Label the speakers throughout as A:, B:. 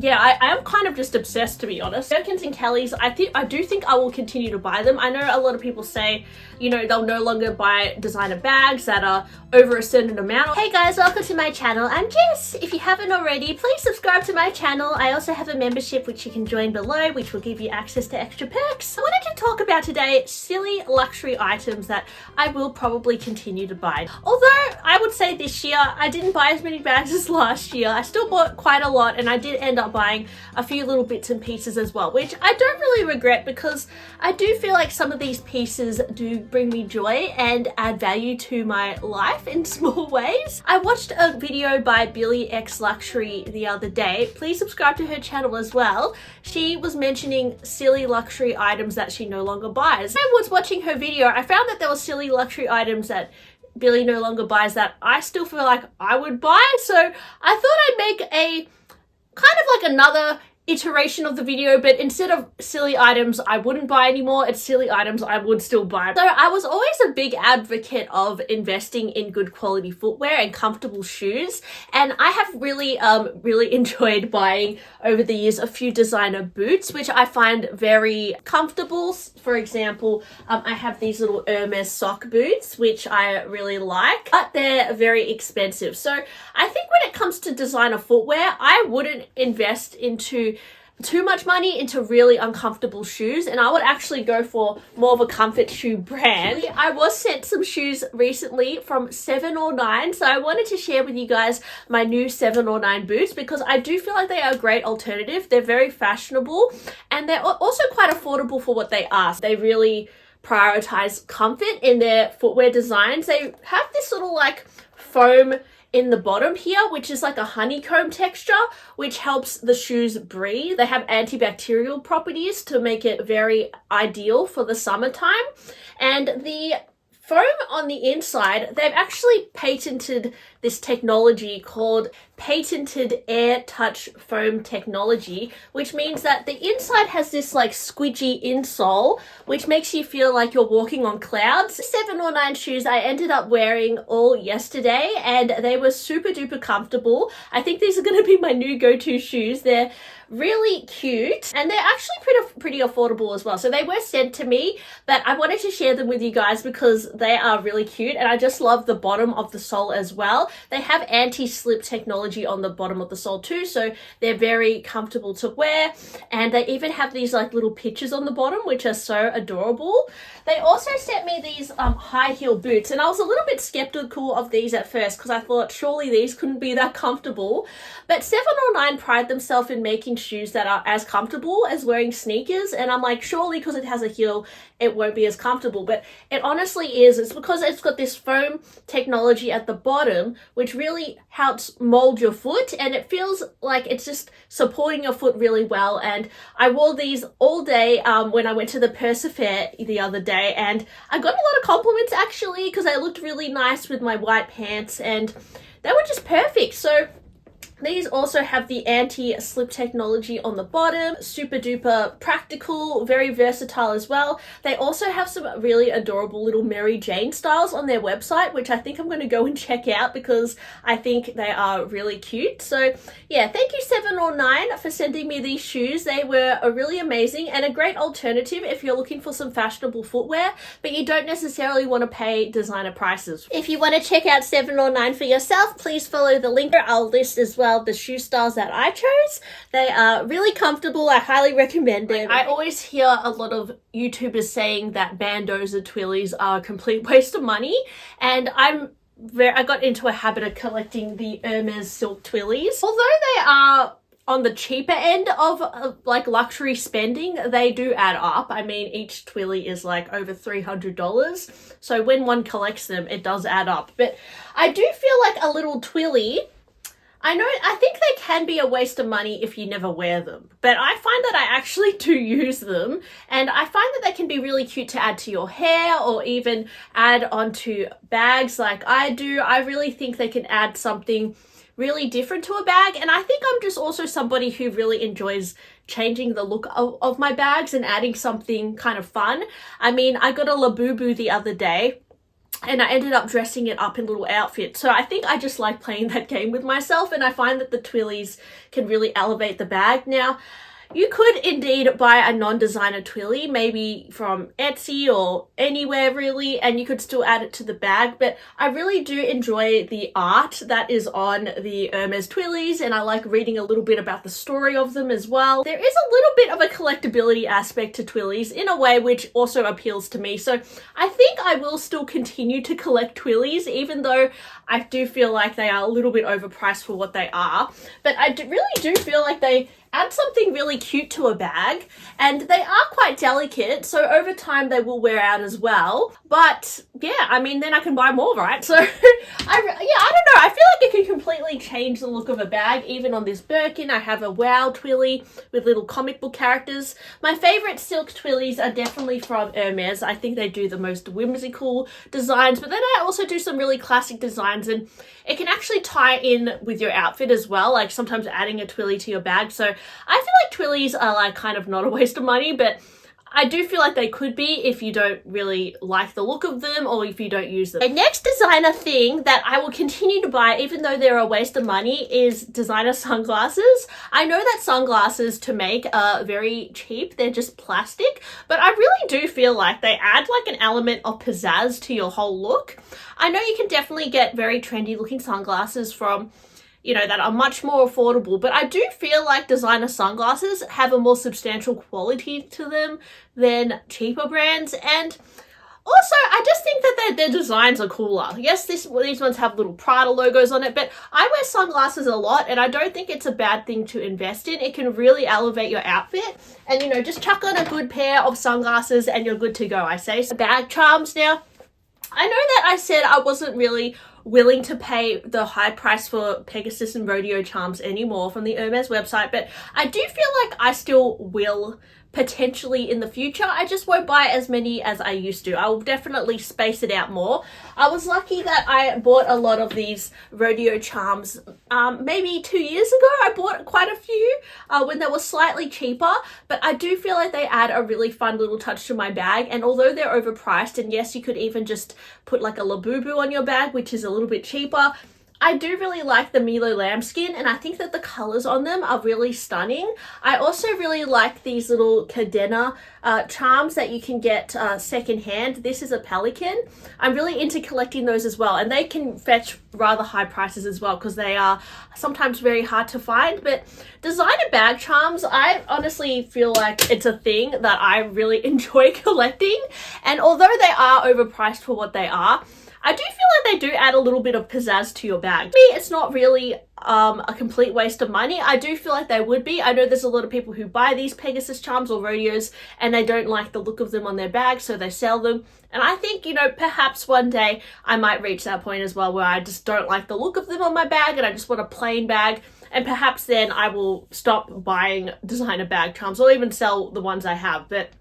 A: yeah, I am kind of just obsessed, to be honest. Birkins and Kellys, I do think I will continue to buy them. I know a lot of people say, you know, they'll no longer buy designer bags that are over a certain amount. Hey guys, welcome to my channel. I'm Jess. If you haven't already, please subscribe to my channel. I also have a membership which you can join below, which will give you access to extra perks. I wanted to talk about today silly luxury items that I will probably continue to buy. Although I would say this year I didn't buy as many bags as last year. I still bought quite a lot, and I did end up buying a few little bits and pieces as well, which I don't really regret because I do feel like some of these pieces do bring me joy and add value to my life in small ways. I watched a video by Billy X Luxury the other day. Please subscribe to her channel as well. She was mentioning silly luxury items that she no longer buys. I was watching her video, I found that there were silly luxury items that Billy no longer buys that I still feel like I would buy. So I thought I'd make a kind of like another iteration of the video, but instead of silly items I wouldn't buy anymore, it's silly items I would still buy. So I was always a big advocate of investing in good quality footwear and comfortable shoes, and I have really enjoyed buying over the years a few designer boots which I find very comfortable. For example, I have these little Hermes sock boots which I really like, but they're very expensive. So I think when it comes to designer footwear, I wouldn't invest into too much money into really uncomfortable shoes, and I would actually go for more of a comfort shoe brand. I was sent some shoes recently from 7 or 9, so I wanted to share with you guys my new 7 or 9 boots because I do feel like they are a great alternative. They're very fashionable and they're also quite affordable for what they are. They really prioritize comfort in their footwear designs. They have this little like foam in the bottom here, which is like a honeycomb texture, which helps the shoes breathe. They have antibacterial properties to make it very ideal for the summertime. And the foam on the inside, they've actually patented this technology called patented air touch foam technology, which means that the inside has this like squidgy insole, which makes you feel like you're walking on clouds. 7 or 9 shoes I ended up wearing all yesterday, and they were super duper comfortable. I think these are going to be my new go-to shoes. They're really cute and they're actually pretty affordable as well. So they were sent to me, but I wanted to share them with you guys because they are really cute, and I just love the bottom of the sole as well. They have anti-slip technology on the bottom of the sole too, so they're very comfortable to wear, and they even have these like little pictures on the bottom which are so adorable. They also sent me these high heel boots, and I was a little bit skeptical of these at first because I thought surely these couldn't be that comfortable, but 7 or 9 pride themselves in making shoes that are as comfortable as wearing sneakers, and I'm like, surely because it has a heel it won't be as comfortable, but it honestly is. It's because it's got this foam technology at the bottom which really helps mold your foot, and it feels like it's just supporting your foot really well. And I wore these all day when I went to the Persa Fair the other day, and I got a lot of compliments actually because I looked really nice with my white pants and they were just perfect. So these also have the anti-slip technology on the bottom, super duper practical, very versatile as well. They also have some really adorable little Mary Jane styles on their website, which I think I'm going to go and check out because I think they are really cute. So yeah, thank you 7 or 9 for sending me these shoes. They were really amazing and a great alternative if you're looking for some fashionable footwear, but you don't necessarily want to pay designer prices. If you want to check out 7 or 9 for yourself, please follow the link. I'll list as well the shoe styles that I chose. They are really comfortable. I highly recommend it. I always hear a lot of YouTubers saying that bandos or twillies are a complete waste of money, and I got into a habit of collecting the Hermes silk twillies. Although they are on the cheaper end of like luxury spending, they do add up. I mean, each twilly is like over $300, so when one collects them it does add up. But I do feel like a little twilly, I think they can be a waste of money if you never wear them, but I find that I actually do use them, and I find that they can be really cute to add to your hair or even add onto bags like I do. I really think they can add something really different to a bag, and I think I'm just also somebody who really enjoys changing the look of my bags and adding something kind of fun. I mean, I got a Labubu the other day and I ended up dressing it up in little outfits. So I think I just like playing that game with myself, and I find that the twillies can really elevate the bag. Now, you could indeed buy a non-designer twilly, maybe from Etsy or anywhere really, and you could still add it to the bag, but I really do enjoy the art that is on the Hermes twillies, and I like reading a little bit about the story of them as well. There is a little bit of a collectability aspect to twillies in a way which also appeals to me, so I think I will still continue to collect twillies, even though I do feel like they are a little bit overpriced for what they are, but I really do feel like they add something really cute to a bag, and they are quite delicate, so over time they will wear out as well. But yeah, I mean, then I can buy more, right? So I don't know, I feel like it can completely change the look of a bag. Even on this Birkin, I have a wow twilly with little comic book characters. My favorite silk twillies are definitely from Hermes. I think they do the most whimsical designs, but then I also do some really classic designs, and it can actually tie in with your outfit as well, like sometimes adding a twilly to your bag. So I feel like twillies are like kind of not a waste of money, but I do feel like they could be if you don't really like the look of them or if you don't use them. The next designer thing that I will continue to buy, even though they're a waste of money, is designer sunglasses. I know that sunglasses to make are very cheap. They're just plastic, but I really do feel like they add like an element of pizzazz to your whole look. I know you can definitely get very trendy looking sunglasses from, you know, that are much more affordable, but I do feel like designer sunglasses have a more substantial quality to them than cheaper brands. And also, I just think that their designs are cooler. Yes, these ones have little Prada logos on it, but I wear sunglasses a lot, and I don't think it's a bad thing to invest in. It can really elevate your outfit, and you know, just chuck on a good pair of sunglasses and you're good to go, I say. So bag charms now. I know that I said I wasn't really willing to pay the high price for Pegasus and rodeo charms anymore from the Hermes website, but I do feel like I still will potentially in the future. I just won't buy as many as I used to. I will definitely space it out more. I was lucky that I bought a lot of these rodeo charms maybe 2 years ago. I bought quite a few when they were slightly cheaper, but I do feel like they add a really fun little touch to my bag, and although they're overpriced, and yes, you could even just put like a Labubu on your bag, which is a little bit cheaper, I do really like the Milo lambskin, and I think that the colors on them are really stunning. I also really like these little cadena charms that you can get secondhand. This is a pelican. I'm really into collecting those as well, and they can fetch rather high prices as well because they are sometimes very hard to find. But designer bag charms, I honestly feel like it's a thing that I really enjoy collecting, and although they are overpriced for what they are, I do feel like they do add a little bit of pizzazz to your bag. For me, it's not really a complete waste of money. I do feel like they would be. I know there's a lot of people who buy these Pegasus charms or rodeos and they don't like the look of them on their bag, so they sell them. And I think, you know, perhaps one day I might reach that point as well where I just don't like the look of them on my bag and I just want a plain bag. And perhaps then I will stop buying designer bag charms or even sell the ones I have. But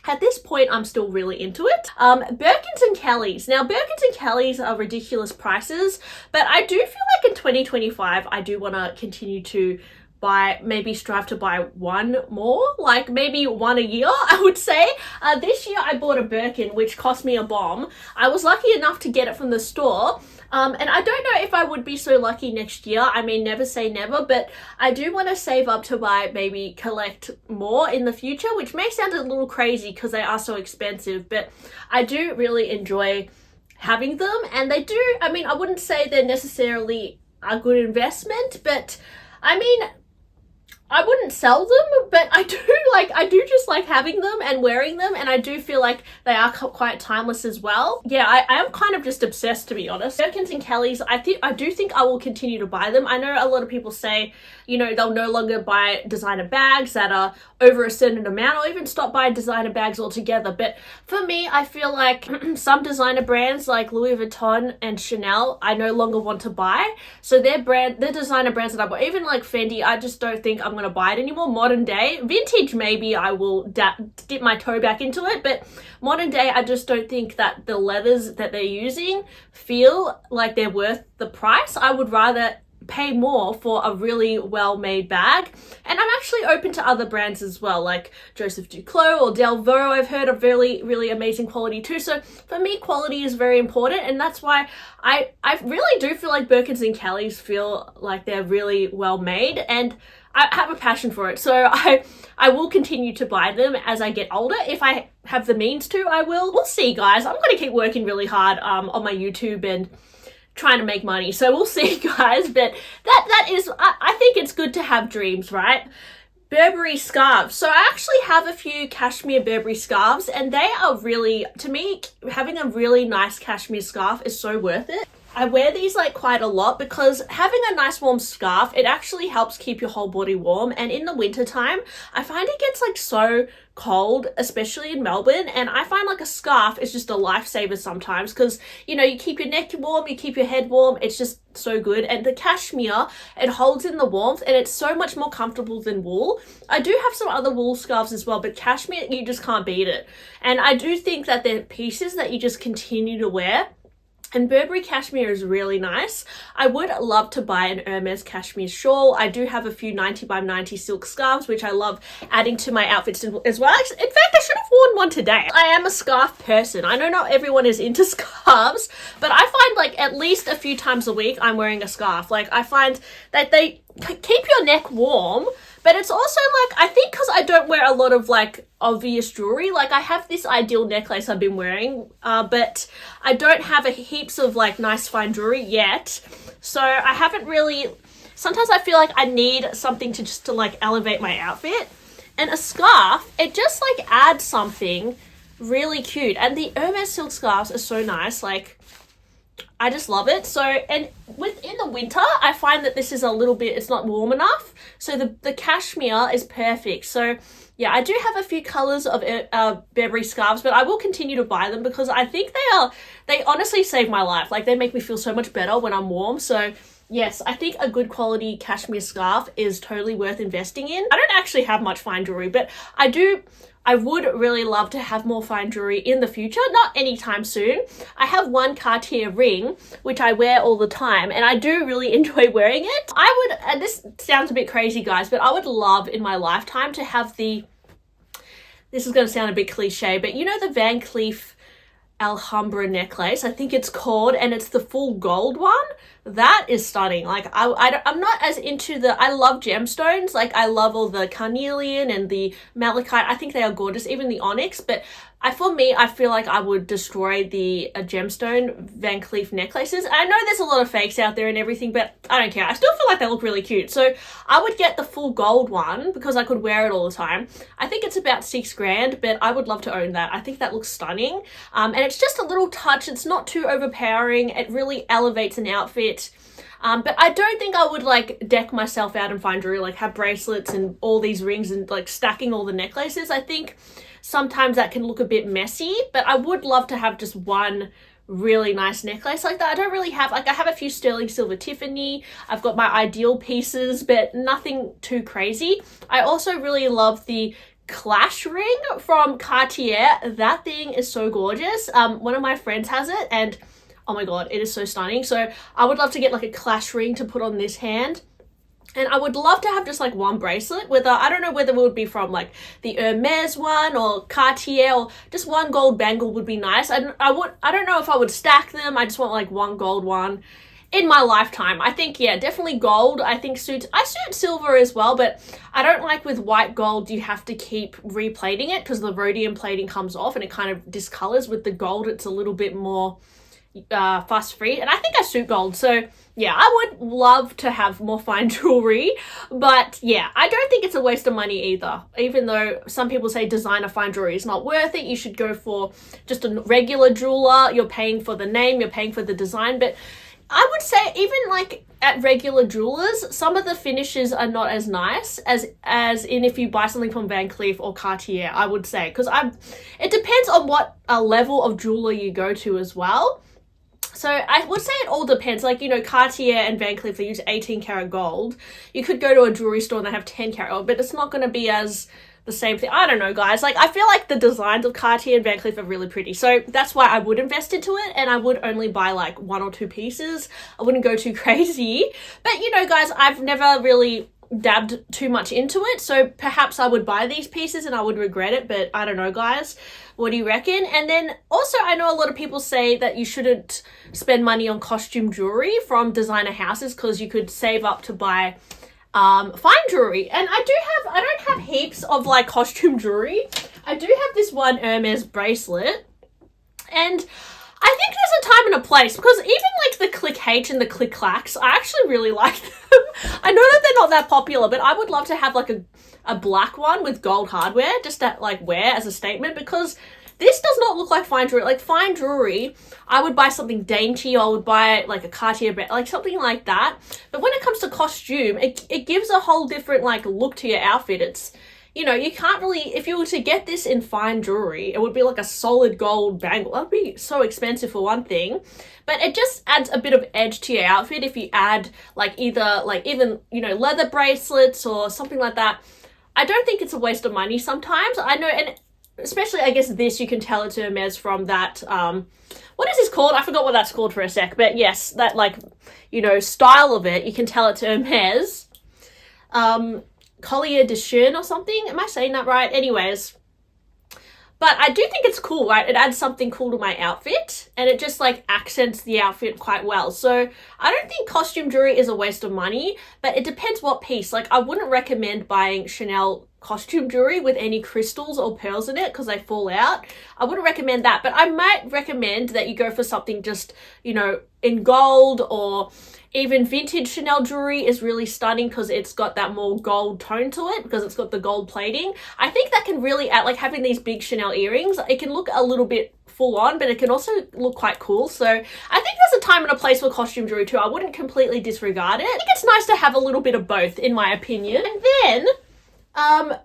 A: at this point, I'm still really into it. Birkins and Kellys. Now, Birkins and Kellys are ridiculous prices, but I do feel like in 2025, I do want to continue to buy, maybe strive to buy one more, like maybe one a year, I would say. This year, I bought a Birkin, which cost me a bomb. I was lucky enough to get it from the store. And I don't know if I would be so lucky next year. I mean, never say never, but I do want to save up to buy, maybe collect more in the future, which may sound a little crazy because they are so expensive, but I do really enjoy having them. And they do, I mean, I wouldn't say they're necessarily a good investment, but I mean, I wouldn't sell them, but I do just like having them and wearing them, and I do feel like they are quite timeless as well. Yeah, I am kind of just obsessed, to be honest. Birkins and Kellys, I do think I will continue to buy them. I know a lot of people say, you know, they'll no longer buy designer bags that are over a certain amount or even stop buying designer bags altogether, but for me, I feel like some designer brands like Louis Vuitton and Chanel, I no longer want to buy. So their designer brands that I bought, even like Fendi, I just don't think I'm going to buy it anymore. Modern day, vintage, maybe I will dip my toe back into it, but modern day, I just don't think that the leathers that they're using feel like they're worth the price. I would rather pay more for a really well-made bag, and I'm actually open to other brands as well, like Joseph Duclos or Delvaux. I've heard of really, really amazing quality too. So for me, quality is very important, and that's why I really do feel like Birkins and Kellys feel like they're really well made, and I have a passion for it. So I will continue to buy them as I get older. If I have the means to, I will. We'll see, guys. I'm going to keep working really hard on my YouTube and trying to make money. So we'll see, guys. But that is, I think it's good to have dreams, right? Burberry scarves. So I actually have a few cashmere Burberry scarves, and they are really, to me, having a really nice cashmere scarf is so worth it. I wear these like quite a lot because having a nice warm scarf, it actually helps keep your whole body warm. And in the winter time, I find it gets like so cold, especially in Melbourne. And I find like a scarf is just a lifesaver sometimes because, you know, you keep your neck warm, you keep your head warm. It's just so good. And the cashmere, it holds in the warmth and it's so much more comfortable than wool. I do have some other wool scarves as well, but cashmere, you just can't beat it. And I do think that they're pieces that you just continue to wear. And Burberry cashmere is really nice. I would love to buy an Hermes cashmere shawl. I do have a few 90 by 90 silk scarves, which I love adding to my outfits as well. In fact, I should have worn one today. I am a scarf person. I know not everyone is into scarves, but I find like at least a few times a week I'm wearing a scarf. Like I find that they keep your neck warm, but it's also like, I think because I don't wear a lot of like obvious jewelry, like I have this ideal necklace I've been wearing, but I don't have heaps of like nice fine jewelry yet. So I haven't really, sometimes I feel like I need something to just to like elevate my outfit. And a scarf, it just like adds something really cute. And the Hermes silk scarves are so nice, like I just love it. So, and within the winter, I find that this is a little bit, it's not warm enough. So the cashmere is perfect. So yeah, I do have a few colors of Burberry scarves, but I will continue to buy them because I think they honestly save my life. Like they make me feel so much better when I'm warm. So yes, I think a good quality cashmere scarf is totally worth investing in. I don't actually have much fine jewelry, but I would really love to have more fine jewelry in the future, not anytime soon. I have one Cartier ring, which I wear all the time, and I do really enjoy wearing it. I would, and this sounds a bit crazy, guys, but I would love in my lifetime to have this is going to sound a bit cliche, but you know the Van Cleef Alhambra necklace, I think it's called, and it's the full gold one. That is stunning. Like I'm not as into I love gemstones. Like I love all the carnelian and the malachite. I think they are gorgeous, even the onyx, but for me, I feel like I would destroy the gemstone Van Cleef necklaces. I know there's a lot of fakes out there and everything, but I don't care. I still feel like they look really cute. So I would get the full gold one because I could wear it all the time. I think it's about $6,000, but I would love to own that. I think that looks stunning. And it's just a little touch. It's not too overpowering. It really elevates an outfit. But I don't think I would like deck myself out in fine jewelry, like have bracelets and all these rings and like stacking all the necklaces. I think sometimes that can look a bit messy, but I would love to have just one really nice necklace like that. I don't really have, like I have a few sterling silver Tiffany. I've got my ideal pieces, but nothing too crazy. I also really love the Clash ring from Cartier. That thing is so gorgeous. One of my friends has it and oh my god, it is so stunning. So I would love to get like a Clash ring to put on this hand. And I would love to have just like one bracelet, I don't know whether it would be from like the Hermes one or Cartier, or just one gold bangle would be nice. I don't know if I would stack them. I just want like one gold one in my lifetime. I think, yeah, definitely gold. I think I suit silver as well, but I don't like with white gold, you have to keep replating it because the rhodium plating comes off and it kind of discolors. With the gold, it's a little bit more fuss free, and I think I suit gold. So yeah, I would love to have more fine jewelry, but yeah, I don't think it's a waste of money either. Even though some people say designer fine jewelry is not worth it, you should go for just a regular jeweler. You're paying for the name, you're paying for the design, but I would say even like at regular jewelers, some of the finishes are not as nice as in if you buy something from Van Cleef or Cartier, I would say, because it depends on what level of jeweler you go to as well. So I would say it all depends. Like, you know, Cartier and Van Cleef, they use 18 karat gold. You could go to a jewelry store and they have 10 karat gold, but it's not going to be as the same thing. I don't know, guys. Like, I feel like the designs of Cartier and Van Cleef are really pretty. So that's why I would invest into it, and I would only buy like one or two pieces. I wouldn't go too crazy. But, you know, guys, I've never really dabbed too much into it, so perhaps I would buy these pieces and I would regret it, but I don't know, guys. What do you reckon? And then also, I know a lot of people say that you shouldn't spend money on costume jewelry from designer houses because you could save up to buy fine jewelry. And I don't have heaps of like costume jewelry. I do have this one Hermes bracelet, and I think there's a time and a place, because even like the Click H and the Click Clacks, I actually really like them. I know that they're not that popular, but I would love to have like a black one with gold hardware just to like wear as a statement, because this does not look like fine jewelry. Like fine jewelry, I would buy something dainty, or I would buy like a Cartier bag, like something like that. But when it comes to costume, it gives a whole different like look to your outfit. It's, you know, you can't really, if you were to get this in fine jewelry, it would be like a solid gold bangle. That would be so expensive for one thing. But it just adds a bit of edge to your outfit if you add like either like even, you know, leather bracelets or something like that. I don't think it's a waste of money sometimes. I know, and especially I guess this, you can tell it's Hermes from that, what is this called? I forgot what that's called for a sec. But yes, that like, you know, style of it, you can tell it's Hermes. Collier de Chien or something. Am I saying that right? Anyways, but I do think it's cool, right? It adds something cool to my outfit, and it just like accents the outfit quite well. So I don't think costume jewelry is a waste of money, but it depends what piece. Like I wouldn't recommend buying Chanel costume jewelry with any crystals or pearls in it because they fall out. I wouldn't recommend that, but I might recommend that you go for something just, you know, in gold, or even vintage Chanel jewelry is really stunning because it's got that more gold tone to it, because it's got the gold plating. I think that can really add, like having these big Chanel earrings, it can look a little bit full on, but it can also look quite cool. So I think there's a time and a place for costume jewelry too. I wouldn't completely disregard it. I think it's nice to have a little bit of both, in my opinion. And then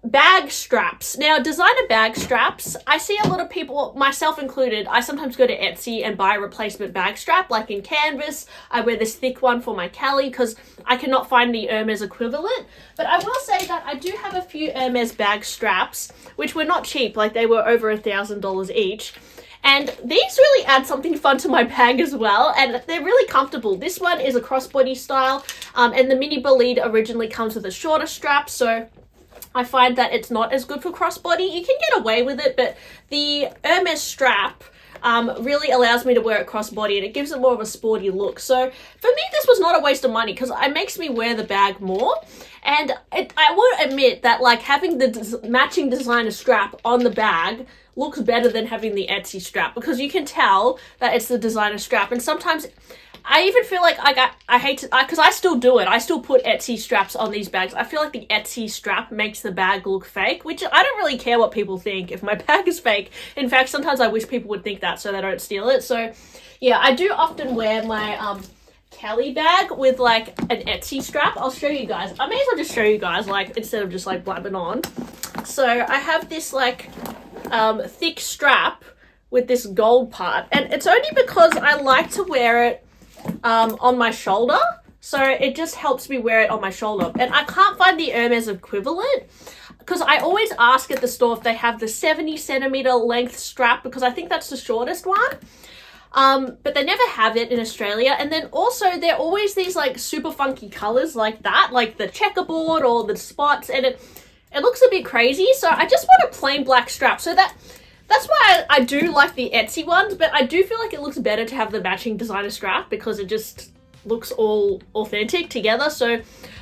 A: bag straps. Now, designer bag straps, I see a lot of people, myself included, I sometimes go to Etsy and buy a replacement bag strap, like in canvas. I wear this thick one for my Cali because I cannot find the Hermes equivalent. But I will say that I do have a few Hermes bag straps, which were not cheap, like they were over $1,000 each. And these really add something fun to my bag as well, and they're really comfortable. This one is a crossbody style, and the mini bolide originally comes with a shorter strap, so I find that it's not as good for crossbody. You can get away with it, but the Hermes strap really allows me to wear it crossbody, and it gives it more of a sporty look. So for me, this was not a waste of money because it makes me wear the bag more. And I will admit that like having the matching designer strap on the bag looks better than having the Etsy strap, because you can tell that it's the designer strap. And sometimes I even feel like I hate to, because I still do it. I still put Etsy straps on these bags. I feel like the Etsy strap makes the bag look fake, which I don't really care what people think if my bag is fake. In fact, sometimes I wish people would think that so they don't steal it. So yeah, I do often wear my Kelly bag with like an Etsy strap. I'll show you guys. I may as well just show you guys, like, instead of just like blabbing on. So I have this like thick strap with this gold part, and it's only because I like to wear it on my shoulder, so it just helps me wear it on my shoulder. And I can't find the Hermes equivalent, because I always ask at the store if they have the 70 centimeter length strap, because I think that's the shortest one, but they never have it in Australia. And then also there are always these like super funky colors like that, like the checkerboard or the spots, and it looks a bit crazy. So I just want a plain black strap. So that's why I do like the Etsy ones, but I do feel like it looks better to have the matching designer strap because it just looks all authentic together. So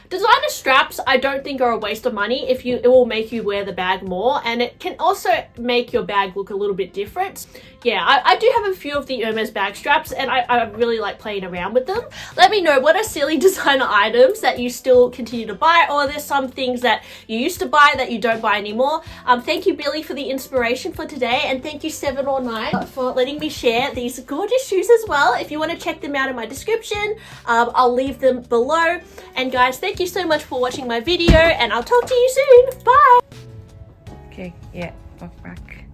A: designer straps I don't think are a waste of money if it will make you wear the bag more, and it can also make your bag look a little bit different. Yeah, I do have a few of the Hermes bag straps, and I really like playing around with them. Let me know, what are silly designer items that you still continue to buy, or there's some things that you used to buy that you don't buy anymore. Thank you, Billy, for the inspiration for today, and thank you 7 or 9 for letting me share these gorgeous shoes as well. If you want to check them out in my description, I'll leave them below. And guys, thank you so much for watching my video, and I'll talk to you soon. Bye.
B: Okay, yeah, walk back.